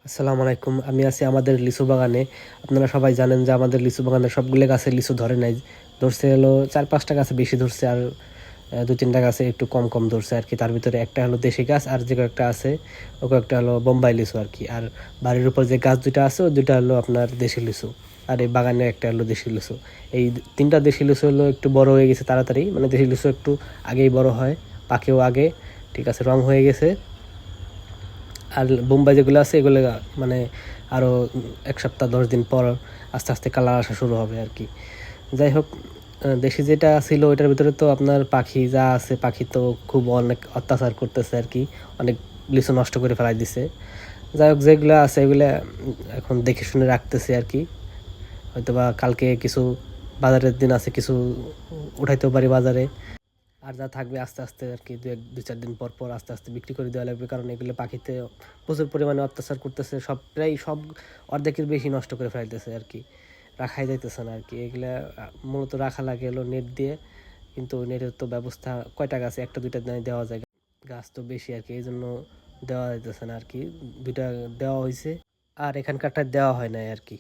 আসসালামু আলাইকুম। আমি আছি আমাদের লিচু বাগানে। আপনারা সবাই জানেন যে আমাদের লিচু বাগানের সবগুলো গাছে লিচু ধরে নাই। ধরছে হলো ৪-৫টা গাছে বেশি ধরছে, আর ২-৩টা গাছে একটু কম কম ধরছে আর কি। তার ভিতরে একটা হলো দেশি গাছ, আর যে কয়েকটা আছে ও কয়েকটা হলো বোম্বাই লিচু আর কি। আর বাড়ির উপর যে গাছ দুইটা আছে ওই দুইটা হলো আপনার দেশি লিচু, আর এই বাগানে একটা হলো দেশি লিচু। এই ৩টা দেশি লিচু হলো একটু বড় হয়ে গেছে তাড়াতাড়ি, মানে দেশি লিচু একটু আগেই বড় হয়, পাকেও আগে, ঠিক আছে, রং হয়ে গেছে। আর বোম্বাই যেগুলো আছে এগুলো মানে আরও ১ সপ্তাহ ১০ দিন পর আস্তে আস্তে কালার আসা শুরু হবে আর কি। যাই হোক, দেশি যেটা ছিল ওইটার ভিতরে তো আপনার পাখি যা আছে, পাখি তো খুব অনেক অত্যাচার করতেছে আর কি, অনেক লিচু নষ্ট করে ফেলাই দিছে। যাই হোক, যেগুলো আছে এগুলো এখন দেখে শুনে রাখতেছে আর কি। হয়তো বা কালকে কিছু, বাজারের দিন আছে, কিছু উঠাইতেও পারি বাজারে। আর যা থাকবে আস্তে আস্তে আর কি ২-৪ দিন পর পর আস্তে আস্তে বিক্রি করে দেওয়া লাগবে, কারণ এগুলো পাখিতে প্রচুর পরিমাণে অত্যাচার করতেছে, সব প্রায় সব অর্ধেকের বেশি নষ্ট করে ফেলতেছে আর কি, রাখাই যাইতেছে না আর কি। এগুলা মূলত রাখা লাগে হলো নেট দিয়ে, কিন্তু নেটের তো ব্যবস্থা কয়টা গাছে, একটা দুইটা দেওয়া যায়, গাছ তো বেশি আর কি, এই জন্য দেওয়া যাইতেছে না আর কি। দুইটা দেওয়া হয়েছে, আর এখানকারটা দেওয়া হয় না আর কি।